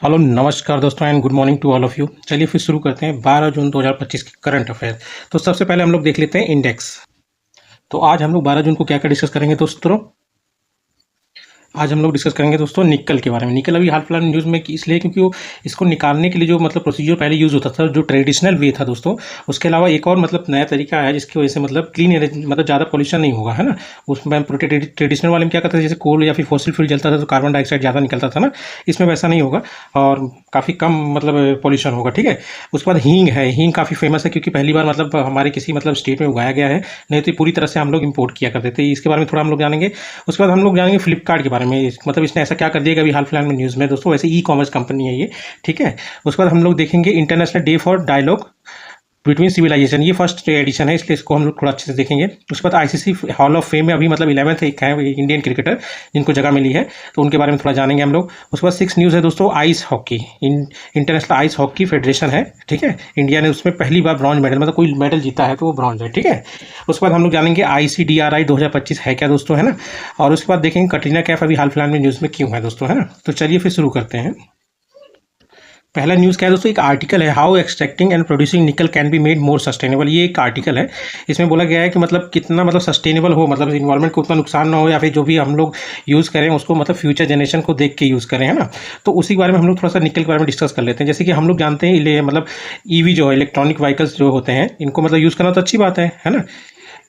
Hello नमस्कार दोस्तों and good morning to all of you. चलिए फिर शुरू करते हैं 12 जून 2025 के करंट अफेयर। तो सबसे पहले हम लोग देख लेते हैं इंडेक्स। तो आज हम लोग 12 जून को क्या क्या डिस्कस करेंगे दोस्तों। आज हम लोग डिस्कस करेंगे दोस्तों निकल के बारे में। निकल अभी हाल फिलहाल न्यूज़ में इसलिए क्योंकि वो इसको निकालने के लिए जो मतलब प्रोसीजर पहले यूज़ होता था, जो ट्रेडिशनल वे था दोस्तों, उसके अलावा एक और मतलब नया तरीका आया जिसकी वजह से मतलब क्लीन एनर्जी मतलब ज़्यादा पॉल्यूशन नहीं होगा, है ना। उसमें ट्रेडिशनल वाले में क्या करते थे, जैसे कोल या फिर फॉसिल फ्यूल जलता था तो कार्बन डाइऑक्साइड ज़्यादा निकलता था ना। इसमें वैसा नहीं होगा और काफ़ी कम मतलब पॉल्यूशन होगा, ठीक है। उसके बाद हींग है। हींग काफ़ी फेमस है क्योंकि पहली बार मतलब हमारे किसी मतलब स्टेट में उगाया गया है, नहीं तो पूरी तरह से हम लोग इम्पोर्ट किया करते थे। इसके बारे में थोड़ा हम लोग जानेंगे। उसके बाद हम लोग जानेंगे फ्लिपकार्ट के बारे में, मतलब इसने ऐसा क्या कर दिया कि अभी हाल फिलहाल में न्यूज़ में दोस्तों। वैसे ई कॉमर्स कंपनी है ये, ठीक है। उसके बाद हम लोग देखेंगे international day for dialogue between civilization. ये फर्स्ट एडिशन है इसलिए इसको हम लोग थोड़ा अच्छे से देखेंगे। उसके बाद आईसीसी हॉल ऑफ फेम में अभी मतलब 11th एक है इंडियन क्रिकेटर जिनको जगह मिली है, तो उनके बारे में थोड़ा जानेंगे हम लोग। उसके बाद 6 न्यूज़ है दोस्तों, ice hockey. International ice hockey federation है, ठीक है। इंडिया ने उसमें पहली बार ब्रॉन्ज मेडल मतलब कोई मेडल जीता है तो वो ब्रॉन्ज है, ठीक है। उसके बाद हम लोग जानेंगे ICDRI 2025 है क्या दोस्तों, है ना। और उसके बाद देखेंगे कटरीना कैफ अभी हाल फिलहाल में न्यूज़ में क्यों है दोस्तों, है ना। तो चलिए फिर शुरू करते हैं। पहला न्यूज़ क्या है दोस्तों, एक आर्टिकल है, हाउ एक्सट्रैक्टिंग एंड प्रोड्यूसिंग निकल can be made more sustainable. ये एक आर्टिकल है, इसमें बोला गया है कि मतलब कितना मतलब सस्टेनेबल हो, मतलब इन्वायरमेंट को उतना नुकसान ना हो, या फिर जो भी हम लोग यूज़ करें उसको मतलब फ्यूचर जनरेशन को देख के यूज़ करें, है ना। तो उसी के बारे में हम लोग थोड़ा सा निकल के बारे में डिस्कस कर लेते हैं। जैसे कि हम लोग जानते हैं मतलब ईवी जो है, इलेक्ट्रॉनिक व्हीकल्स जो होते हैं, इनको मतलब यूज़ करना तो अच्छी बात है ना।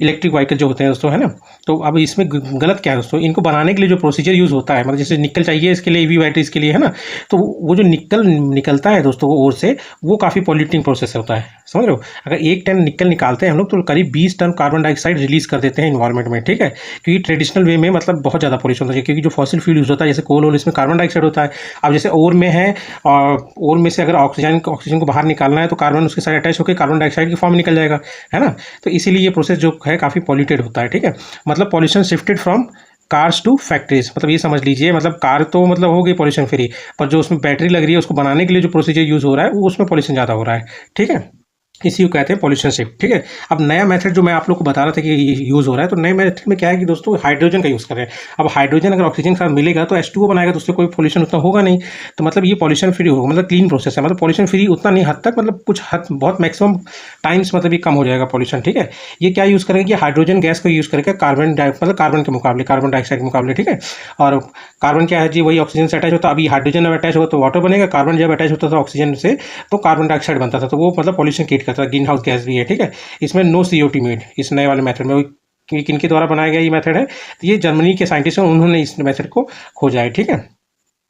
इलेक्ट्रिक व्हीकल जो होते हैं दोस्तों, है ना। तो अब इसमें गलत क्या है दोस्तों, इनको बनाने के लिए जो प्रोसीजर यूज़ होता है, मतलब जैसे निकल चाहिए इसके लिए, ईवी बैटरीज के लिए, है ना। तो वो जो निकल निकलता है दोस्तों वो ओर से, वो काफ़ी पॉल्यूटिंग प्रोसेस होता है, समझ रहे हो। अगर 1 टन निकल निकालते हैं हम लोग तो करीब 20 टन कार्बन डाइऑक्साइड रिलीज कर देते हैं इन्वायरमेंट में, ठीक है। क्योंकि ट्रेडिशनल वे में मतलब बहुत ज़्यादा पॉल्यूशन होता है, क्योंकि जो फॉसिल फ्यूल यूज़ होता है जैसे कोल वोल, इसमें कार्बन डाइऑक्साइड होता है। अब जैसे ओर में है और ओर में से अगर ऑक्सीजन को बाहर निकालना है तो कार्बन उसके साथ अटैच होकर कार्बन डाइऑक्साइड की फॉर्म में निकल जाएगा, है ना। तो इसीलिए ये प्रोसेस जो है काफ़ी पॉल्यूटेड होता है, ठीक है। मतलब pollution shifted from cars to factories, मतलब ये समझ लीजिए, मतलब कार तो मतलब हो गई पॉल्यूशन फ्री, पर जो उसमें बैटरी लग रही है उसको बनाने के लिए जो प्रोसीजर यूज़ हो रहा है वो उसमें पॉल्यूशन ज़्यादा हो रहा है, ठीक है। इसी को कहते हैं पॉल्यूशन शिफ्ट, ठीक है। अब नया मेथड जो मैं आप लोग को बता रहा था कि यूज़ हो रहा है, तो नए मेथड में क्या है कि दोस्तों हाइड्रोजन का यूज़ करें। अब हाइड्रोजन अगर ऑक्सीजन के साथ मिलेगा तो H2O बनाएगा, तो उससे कोई पॉल्यूशन उतना होगा नहीं। तो मतलब ये पॉल्यूशन फ्री होगा, मतलब क्लीन प्रोसेस है। मतलब पॉल्यूशन फ्री उतना नहीं हद तक, मतलब कुछ हद बहुत मैक्सिमम टाइम्स मतलब ये कम हो जाएगा पॉल्यूशन, ठीक है। ये क्या यूज़ करेंगे कि हाइड्रोजन गैस को यूज़ करके मतलब कार्बन के मुकाबले, कार्बन डाइऑक्साइड के मुकाबले, ठीक है। और कार्बन क्या है जी, वही ऑक्सीजन से अटैच होता है। अभी हाइड्रोजन जब अटैच होगा तो वाटर बनेगा, कार्बन जब अटैच होता था ऑक्सीजन से तो कार्बन डाइऑक्साइड बनता था, तो वो मतलब पॉल्यूशन क्रिएट करता है, ग्रीन हाउस गैस भी है, ठीक है। इसमें नो CO2 मेड, इस नए वाले मेथड में। किनके द्वारा बनाया गया ये मेथड है, तो ये जर्मनी के साइंटिस्ट हैं, उन्होंने इस मेथड को खोजा है, ठीक है।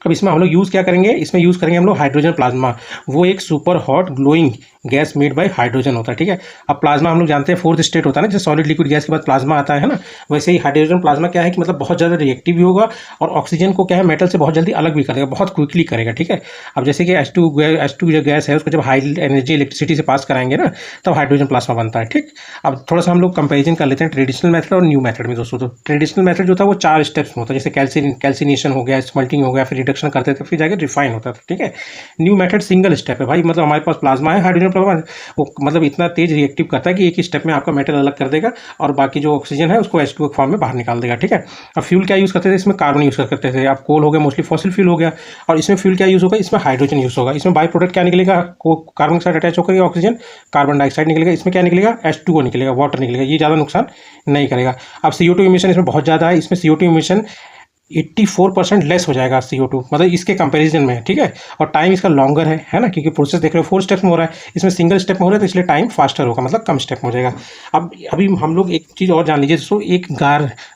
अब इसमें हम लोग यूज़ क्या करेंगे, इसमें यूज़ करेंगे हम लोग हाइड्रोजन प्लाज्मा। वो एक super hot glowing gas made by hydrogen होता है, ठीक है। अब प्लाज्मा हम लोग जानते हैं फोर्थ स्टेट होता है ना, जैसे सॉलिड लिक्विड गैस के बाद प्लाज्मा आता है ना। वैसे ही हाइड्रोजन प्लाज्मा क्या है कि मतलब बहुत ज़्यादा रिएक्टिव भी होगा और ऑक्सीजन को क्या है मेटल से बहुत जल्दी अलग भी करेगा, बहुत क्विकली करेगा, ठीक है। अब जैसे कि H2 जो गैस है उसको जब हाई एनर्जी इलेक्ट्रिसिटी से पास कराएंगे ना, तब हाइड्रोजन प्लाज्मा बनता है, ठीक। अब थोड़ा सा हम लोग कंपेरिजन कर लेते हैं ट्रेडिशनल मेथड और न्यू मेथड में दोस्तों। तो ट्रेडिशनल मेथड जो था वो 4 स्टेप्स में होता है, जैसे कैल्सिनेशन हो गया, स्मल्टिंग हो गया, फिर रिडक्शन करते थे, फिर जाकर रिफाइन होता था, ठीक है। न्यू मेथड सिंगल स्टेप है भाई, मतलब हमारे पास प्लाज्मा है, हाइड्रोजन प्लाज्मा, वो मतलब इतना तेज रिएक्टिव करता है कि एक ही स्टेप में आपका मेटल अलग कर देगा और बाकी जो ऑक्सीजन है उसको H2O फॉर्म में बाहर निकाल देगा, ठीक है। अब फ्यूल क्या यूज़ करते थे, इसमें कार्बन यूज़ करते थे। अब कोल हो गया, मोस्टली फॉसिल फ्यूल हो गया। और इसमें फ्यूल क्या यूज़ होगा, इसमें हाइड्रोजन यूज़ होगा। इसमें बाई प्रोडक्ट क्या निकलेगा, कार्बन के साथ अटैच होकर ऑक्सीजन, कार्बन डाइऑक्साइड निकलेगा। इसमें क्या निकलेगा, H2O निकलेगा, वाटर निकलेगा। ये ज़्यादा नुकसान नहीं करेगा। अब CO2 इमिशन इसमें बहुत ज़्यादा है, इसमें CO2 इमिशन 84% लेस हो जाएगा CO2, मतलब इसके कंपैरिजन में, ठीक है। और टाइम इसका लॉन्गर है ना, क्योंकि प्रोसेस देख रहे हो 4 स्टेप्स में हो रहा है, इसमें सिंगल स्टेप में हो रहा है, तो इसलिए टाइम फास्टर होगा, मतलब कम स्टेप में हो जाएगा। अब अभी हम लोग एक चीज़ और जान लीजिए दोस्तों, एक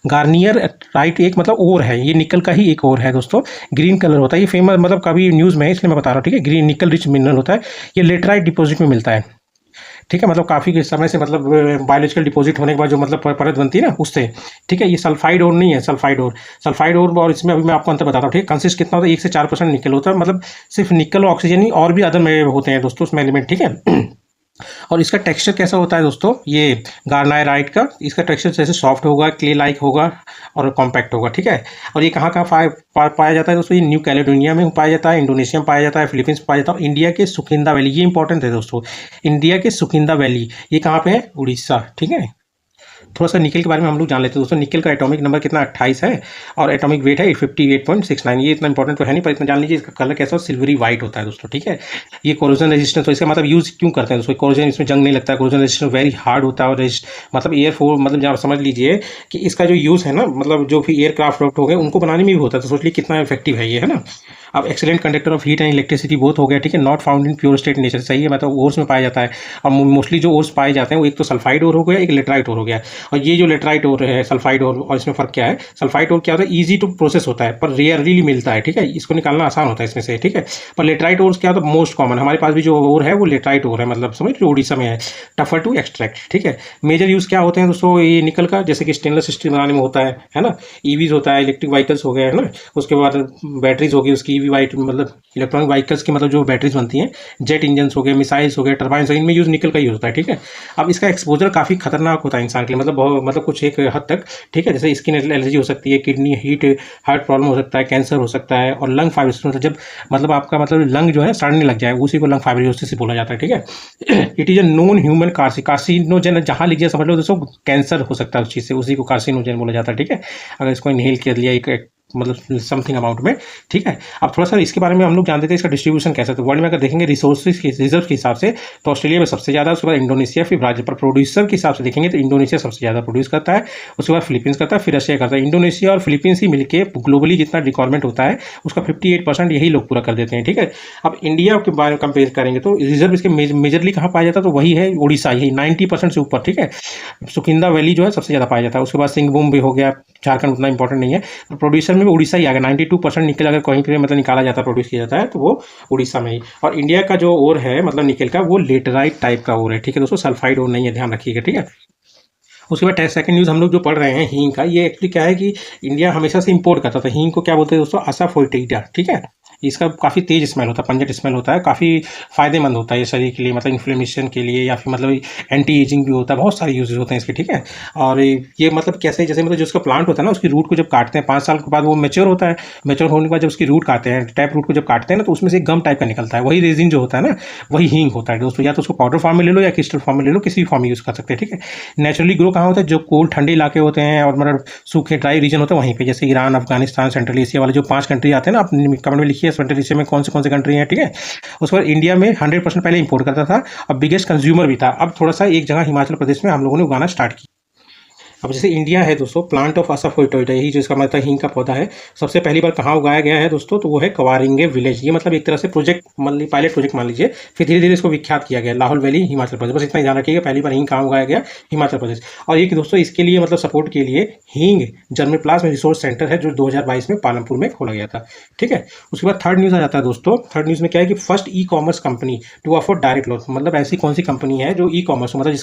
गार्नियर राइट एक मतलब और है, ये निकल का ही एक और है दोस्तों। ग्रीन कलर होता है ये, फेमस मतलब कभी न्यूज़ में है इसलिए मैं बता रहा हूँ, ठीक है। ग्रीन निकल रिच मिनरल होता है, ये लेटराइट डिपॉजिट में मिलता है, ठीक है। मतलब काफ़ी समय से मतलब बायोलॉजिकल डिपॉजिट होने के बाद जो मतलब परत बनती है ना उससे, ठीक है। ये सल्फाइड और नहीं है, सल्फाइड और इसमें अभी मैं आपको अंतर बताता हूँ, ठीक है। कंसिस्ट कितना होता है, 1 से 4% निकल होता है, मतलब सिर्फ निकल और ऑक्सीजन ही, और भी अदर में होते हैं दोस्तों उसमें एलिमेंट, ठीक है। और इसका टेक्सचर कैसा होता है दोस्तों, ये गार्नाइराइट का, इसका टेक्सचर जैसे सॉफ्ट होगा, क्ले लाइक होगा और कॉम्पैक्ट होगा, ठीक है। और ये कहाँ कहाँ पाया जाता है दोस्तों, ये न्यू कैलेडोनिया में पाया जाता है, इंडोनेशिया में पाया जाता है, फिलीपींस में पाया जाता है, इंडिया के सुकिंदा वैली, ये इंपॉर्टेंट है दोस्तों। इंडिया के सुकिंदा वैली ये कहाँ पे है, उड़ीसा, ठीक है। थोड़ा सा निकल के बारे में हम लोग जान लेते हैं दोस्तों। निकल का एटॉमिक नंबर कितना 28 है और एटॉमिक वेट है 58.69। ये इतना इंपॉर्टेंट तो है नहीं, पर इतना जान लीजिए इसका कलर कैसा सिल्वरी वाइट होता है दोस्तों, ठीक है। ये कोरोजन रेजिस्टेंस, तो इसका मतलब यूज़ क्यों करते हैं दोस्तों, कोरोजन इसमें जंग नहीं लगता है, कोरोजन रेजिस्टेंस वेरी हार्ड होता है और मतलब एयर फोर्स, मतलब जहाँ समझ लीजिए कि इसका जो यूज़ है ना, मतलब जो भी एयरक्राफ्ट हो गए उनको बनाने में भी होता है, तो सोच लीजिए कितना इफेक्टिव है ये, है ना। अब excellent conductor of heat and electricity both हो गया, ठीक है। Not found in pure state nature, सही है, मतलब ओर्स में पाया जाता है। और मोस्टली जो ओर्स पाए जाते हैं वो एक तो सल्फाइड ओर हो गया, एक लेटराइट ओर हो गया। और ये जो लेटराइट ओर है, सल्फाइड ओर, और इसमें फर्क क्या है, सल्फाइड ओर क्या होता है, ईजी टू प्रोसेस होता है पर रेयरली मिलता है, ठीक है, इसको निकालना आसान होता है इसमें से, ठीक है। पर लेटराइट ओर्स क्या होता है, मोस्ट कॉमन, हमारे पास भी जो ओर है वो लेटराइट ओर है, मतलब समझ लो उड़ीसा में है, टफर टू एक्सट्रैक्ट, ठीक है। मेजर यूज़ क्या होते हैं दोस्तों ये निकल का, जैसे कि स्टेनलेस स्टील बनाने में होता है ना, ईवीज होता है, इलेक्ट्रिक व्हीकल्स हो गए, है ना। उसके बाद बैटरीज होगी उसकी, ईवी वाइट मतलब इलेक्ट्रॉनिक व्हीकल्स की, मतलब जो बैटरीज बनती हैं, जेट इंजन हो गए, मिसाइल्स हो गए, टर्बाइन, इनमें यूज निकल का यूज होता है, ठीक है। अब इसका एक्सपोजर काफ़ी खतरनाक होता है इंसान के लिए, मतलब कुछ एक हद तक, ठीक है। जैसे स्किन एलर्जी हो सकती है, किडनी हीट, हार्ट प्रॉब्लम हो सकता है, कैंसर हो सकता है, और लंग फाइब्रोसिस, मतलब जब मतलब आपका मतलब लंग जो है सड़ने लग जाए उसी को लंग फाइब्रोसिस बोला जाता है, ठीक है। It is a known human carcinogen, जहाँ लीजिए समझ लो दोस्तों कैंसर हो सकता है उस चीज़ से, उसी को कार्सिनोजन बोला जाता है, ठीक है, अगर इसको इनहेल कर लिया एक मतलब समथिंग अमाउंट में, ठीक है। अब थोड़ा सा इसके बारे में हम लोग जानते थे इसका डिस्ट्रीब्यूशन कैसा, तो वर्ल्ड में अगर देखेंगे रिसोर्सेज के रिजर्व के हिसाब से तो ऑस्ट्रेलिया में सबसे ज़्यादा, उसके बाद इंडोनेशिया, फिर ब्राजील। पर प्रोड्यूसर के हिसाब से देखेंगे तो इंडोनेशिया सबसे ज़्यादा प्रोड्यूस करता है, उसके बाद फिलीपींस करता है, फिर रशिया करता है। इंडोनेशिया और फिलीपींस ही मिलकर ग्लोबली जितना रिक्वायरमेंट होता है उसका 58% यही लोग पूरा कर देते हैं, ठीक है। अब इंडिया के बारे में कंपेयर करेंगे तो रिजर्व इसके मेजरली कहाँ पाया जाता है, तो वही है उड़ीसा, यही 90% से ऊपर, ठीक है। सुकिंदा वैली जो है सबसे ज़्यादा पाया जाता है, उसके बाद सिंहभूम भी हो गया, झारखंड उतना इंपॉर्टेंट नहीं है। तो प्रोड्यूसर में भी उड़ीसा ही आ गया, 92% निकल अगर कहीं पर मतलब निकाला जाता है, प्रोड्यूस किया जाता है तो वो उड़ीसा में ही। और इंडिया का जो ओर है मतलब निकल का, वो लेटराइट टाइप का ओर है, ठीक है दोस्तों, सल्फाइड ओर नहीं है, ध्यान रखिएगा, ठीक है। उसके बाद सेकंड न्यूज़ हम लोग जो पढ़ रहे हैं हींग का, ये एक्चुअली क्या है कि इंडिया हमेशा से इंपोर्ट करता था हींग को, क्या बोलते हैं दोस्तों, असाफोइटिडा, ठीक है। इसका काफ़ी तेज स्मेल होता है, पंजेंट स्मेल होता है, काफ़ी फायदेमंद होता है ये शरीर के लिए, मतलब इन्फ्लेमेशन के लिए, या फिर मतलब एंटी एजिंग भी होता है, बहुत सारे यूजेस होते हैं इसके, ठीक है। और ये मतलब कैसे, जैसे मतलब जो उसका प्लांट होता है ना, उसकी रूट को जब काटते हैं 5 साल के बाद वो मेच्योर होता है, मेच्योर होने के बाद जब उसकी रूट काटते हैं, टैप रूट को जब काटते हैं ना, तो उसमें से एक गम टाइप का निकलता है, वही रेजिन जो होता है ना, वही हींग होता है दोस्तों। या तो उसको पाउडर फॉर्म में ले लो या क्रिस्टल फॉर्म में ले लो, किसी भी फॉर्म में यूज़ कर सकते हैं, ठीक है। नेचुरली ग्रो कहाँ होता है, जो कोल्ड ठंडे इलाके होते हैं और मतलब सूखे ड्राई रीजन होते हैं वहीं पे, जैसे ईरान, अफगानिस्तान, सेंट्रल एशिया वाले जो 5 कंट्री आते हैं ना, आप कमेंट में लिखिए सेंट्रल एशिया में कौन से कंट्री हैं, ठीक है। उसके बाद इंडिया में 100% पहले इंपोर्ट करता था और बिगेस्ट कंज्यूमर भी था। अब थोड़ा सा एक जगह हिमाचल प्रदेश में हम लोगों ने उगाना स्टार्ट किया। अब जैसे इंडिया है दोस्तों, प्लांट ऑफ असाफोइटोइडा, यही जो इसका मतलब हींग का पौधा है, सबसे पहली बार कहाँ उगाया गया है दोस्तों, तो वो है कवारिंगे विलेज। ये मतलब एक तरह से प्रोजेक्ट मान लीजिए, पायलट प्रोजेक्ट मान लीजिए, फिर धीरे धीरे इसको विख्यात किया गया, लाहौल वैली हिमाचल प्रदेश। बस इतना ही ध्यान रखिएगा, पहली बार हींग कहाँ उगाया गया, हिमाचल प्रदेश। और ये कि दोस्तों इसके लिए मतलब सपोर्ट के लिए हींग जर्मिप्लाज्म रिसोर्स सेंटर है जो 2022 में पालमपुर में खोला गया था, ठीक है। उसके बाद थर्ड न्यूज़ आ जाता है दोस्तों। थर्ड न्यूज़ में क्या है कि first e commerce company to offer direct loan, मतलब ऐसी कौन सी कंपनी है जो ई कॉमर्स मतलब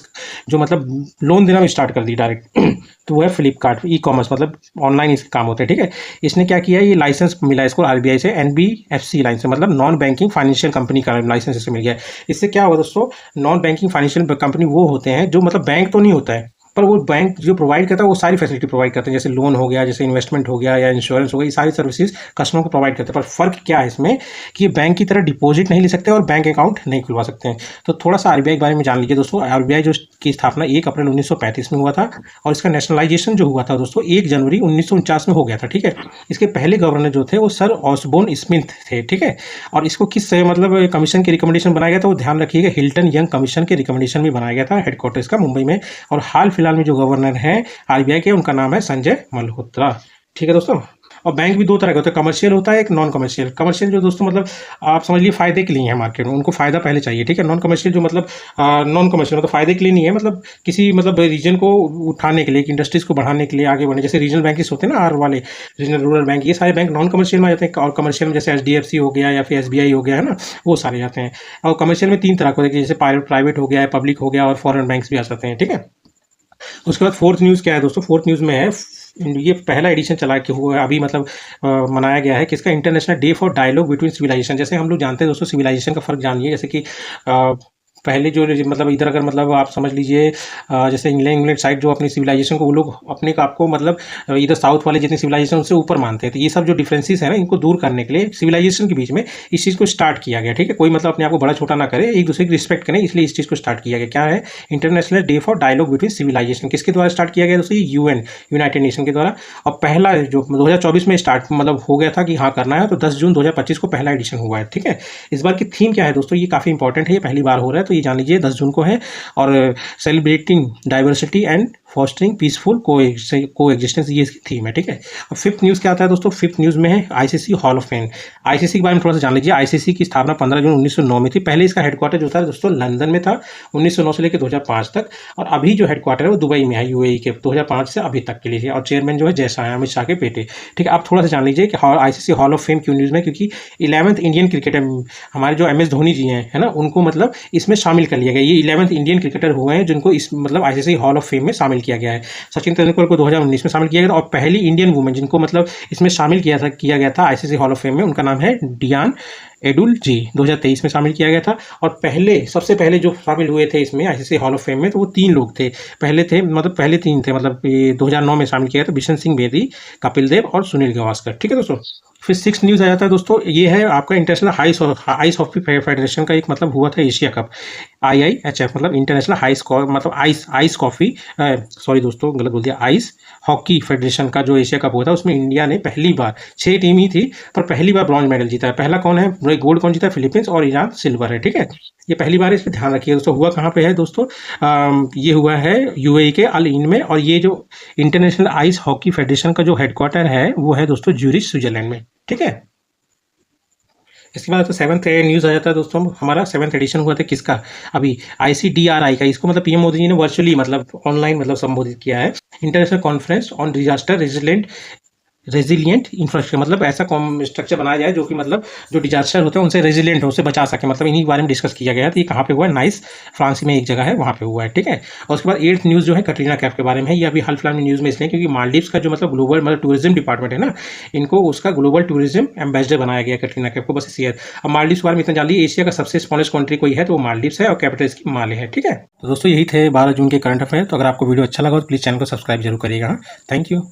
जो मतलब लोन देना भी स्टार्ट कर दी डायरेक्ट तो वो है फ्लिपकार्ट। ई कॉमर्स मतलब ऑनलाइन इसके काम होते हैं, ठीक है। इसने क्या किया, ये लाइसेंस मिला इसको आरबीआई से, एनबीएफसी लाइसेंस, मतलब नॉन बैंकिंग फाइनेंशियल कंपनी का लाइसेंस इससे मिल गया। इससे क्या होगा दोस्तों, नॉन बैंकिंग फाइनेंशियल कंपनी वो होते हैं जो मतलब बैंक तो नहीं होता है, पर वो बैंक जो प्रोवाइड करता है वो सारी फैसिलिटी प्रोवाइड करते हैं, जैसे लोन हो गया, जैसे इन्वेस्टमेंट हो गया या इंश्योरेंस हो गया, ये सारी सर्विसेज कस्टमर को प्रोवाइड करते हैं। पर फर्क क्या है इसमें कि बैंक की तरह डिपॉजिट नहीं ले सकते और बैंक अकाउंट नहीं खुलवा सकते हैं। तो थोड़ा सा आरबीआई के बारे में जान लीजिए दोस्तों। आरबीआई जो की स्थापना 1 अप्रैल 1935 में हुआ था और इसका नेशनलाइजेशन जो हुआ था दोस्तों 1 जनवरी 1949 में हो गया था, ठीक है। इसके पहले गवर्नर जो थे वो सर ऑसबोर्न स्मिथ थे, ठीक है। और इसको किस मतलब कमीशन की रिकमेंडेशन बनाया गया था, वो ध्यान रखिएगा, हिल्टन यंग कमीशन के रिकमेंडेशन भी बनाया गया था, हेडक्वार्टर इसका मुंबई में। और हाल फिलहाल में जो गवर्नर है आरबीआई के, उनका नाम है संजय मल्होत्रा, ठीक है दोस्तों। और बैंक भी 2 तरह का होता है, कमर्शियल होता है, एक नॉन कमर्शियल। कमर्शियल जो दोस्तों मतलब आप समझ लीजिए फायदे के लिए है मार्केट में, उनको फायदा पहले चाहिए, ठीक है। नॉन कमर्शियल जो मतलब नॉन कमर्शियल मतलब फायदे के लिए नहीं है, मतलब किसी मतलब रीजन को उठाने के लिए, इंडस्ट्रीज को बढ़ाने के लिए आगे बढ़ने, जैसे रीजनल बैंक होते हैं ना, आर वाले रीजनल रूरल बैंक, ये सारे बैंक नॉन कमर्शियल में आ जाते हैं। और कमर्शियल में जैसे एचडीएफसी हो गया या फिर एसबीआई हो गया, है ना, वो सारे जाते हैं। और कमर्शियल में 3 तरह के होते हैं, जैसे प्राइवेट हो गया, पब्लिक हो गया और फॉरेन बैंक्स भी आ जाते हैं, ठीक है। उसके बाद फोर्थ न्यूज़ क्या है दोस्तों, फोर्थ न्यूज़ में है ये पहला एडिशन चला के हुआ है अभी, मतलब मनाया गया है किसका, international day for dialogue between civilization. जैसे हम लोग जानते हैं दोस्तों, सिविलाइजेशन का फर्क जानिए, जैसे कि पहले जो मतलब इधर अगर मतलब आप समझ लीजिए जैसे इंग्लैंड साइड जो अपनी सिविलाइजेशन को वो लोग अपने आप को मतलब इधर साउथ वाले जितनी सिविलाइजेशन उससे ऊपर मानते हैं। तो ये सब जो डिफरेंसेस है ना, इनको दूर करने के लिए सिविलाइजेशन के बीच में इस चीज़ को स्टार्ट किया गया। ठीक है, कोई मतलब अपने आप को बड़ा छोटा ना करे, एक दूसरे की रिस्पेक्ट करें, इसलिए इस चीज़ को स्टार्ट किया गया। क्या है? International day for dialogue between civilization. किसके द्वारा स्टार्ट किया गया दोस्तों? ये यूएन, यूनाइटेड नेशन के द्वारा। और पहला जो 2024 में स्टार्ट मतलब हो गया था कि हाँ करना है, तो 10 जून 2025 को पहला एडिशन हुआ है। ठीक है, इस बार की थीम क्या है दोस्तों? ये काफ़ी इंपॉर्टेंट है, ये पहली बार हो रहा है, तो ये जान लीजिए 10 जून को है। और celebrating diversity and fostering peaceful को एग्जिस्टेंस, ये इसकी थीम है। ठीक है, अब फिफ्थ न्यूज़ क्या आता है दोस्तों? फिफ्थ न्यूज़ में है ICC hall of fame. ICC के बारे में थोड़ा सा जान लीजिए। आईसीसी की स्थापना 15 जून 1909 में थी। पहले इसका हेडक्वार्टर जो था दोस्तों लंदन में था 1909 से लेकर 2005 तक, और अभी जो हेडक्वार्टर है वो दुबई में है, यूएई के, 2005 से अभी तक के लिए। और चेयरमैन जो है जयशाह है, अमित शाह के बेटे। ठीक है, आप थोड़ा सा जान लीजिए कि आईसीसी हॉल ऑफ फेम क्यों न्यूज़ में, क्योंकि 11th इंडियन क्रिकेटर हमारे जो एमएस धोनी जी हैं, है ना, उनको मतलब इसमें शामिल कर लिया गया। ये 11th इंडियन क्रिकेटर हुए हैं जिनको इस मतलब आईसीसी हॉल ऑफ फेम में शामिल किया गया है। सचिन तेंदुलकर को 2019 में शामिल किया गया था, और पहली इंडियन वुमेन जिनको मतलब इसमें शामिल किया गया था आईसीसी हॉल ऑफ फेम में, उनका नाम है डियान एडुल जी, 2023 में शामिल किया गया था। और सबसे पहले जो शामिल हुए थे इसमें आईसीसी हॉल ऑफ फेम में, तो वो 3 लोग थे। पहले 3 थे, मतलब ये 2009 में शामिल किया गया था, बिशन सिंह बेदी, कपिल देव और सुनील गावस्कर। ठीक है दोस्तों, फिर 6 न्यूज़ आ जाता है दोस्तों, ये है आपका इंटरनेशनल आइस हॉकी फेडरेशन का एक मतलब हुआ था एशिया कप, IIHF मतलब इंटरनेशनल मतलब आइस कॉफी, सॉरी दोस्तों गलत बोल दिया, आइस हॉकी फेडरेशन का जो एशिया कप हुआ था, उसमें इंडिया ने पहली बार 6 टीम ही थी पर पहली बार ब्रॉन्ज मेडल जीता है। पहला कौन है? गोल्ड कौन जीता? फिलीपींस, और ईरान सिल्वर है। ठीक है, ये पहली बार है, इस पर ध्यान रखिए दोस्तों। हुआ कहाँ पे है दोस्तों? ये हुआ है यूएई के अल ईन में, और ये जो इंटरनेशनल आइस हॉकी फेडरेशन का जो हेडक्वार्टर है वो है दोस्तों ज्यूरिच, स्विट्जरलैंड में। ठीक है, इसके बाद तो 7th न्यूज़ आ जाता है दोस्तों, हमारा 7th एडिशन हुआ था किसका? अभी ICDRI का। इसको मतलब पीएम मोदी जी ने वर्चुअली मतलब ऑनलाइन मतलब संबोधित किया है। International conference on disaster resilient infrastructure, मतलब ऐसा स्ट्रक्चर बनाया जाए जो कि मतलब जो डिजास्टर होते हैं उनसे रेजिलिएंट हो, उससे बचा सके, मतलब इन्हीं के बारे में डिस्कस किया गया। तो ये कहाँ पे हुआ है? नाइस, फ्रांस में एक जगह है, वहाँ पे हुआ है। ठीक है, और उसके बाद 8th न्यूज़ जो है कटरीना कैफ के बारे में है। ये अभी हाल फिलहाल में न्यूज़ में इसलिए क्योंकि मालदीव्स का जो मतलब ग्लोबल मतलब टूरिज्म डिपार्टमेंट है ना, इनको उसका ग्लोबल टूरिज्म एम्बेसडर बनाया गया कटरीना कैफ को। बस इसी है। अब मालदीव्स के बारे में इतना जान लीजिए, एशिया का सबसे स्मॉलेस्ट कंट्री कोई है तो वो मालदीव्स है, और कैपिटल इसकी माले है। ठीक है, तो दोस्तों यही थे 12 जून के करंट अफेयर। तो अगर आपको वीडियो अच्छा लगा तो प्लीज़ चैनल को सब्सक्राइब जरूर करिएगा। Thank you.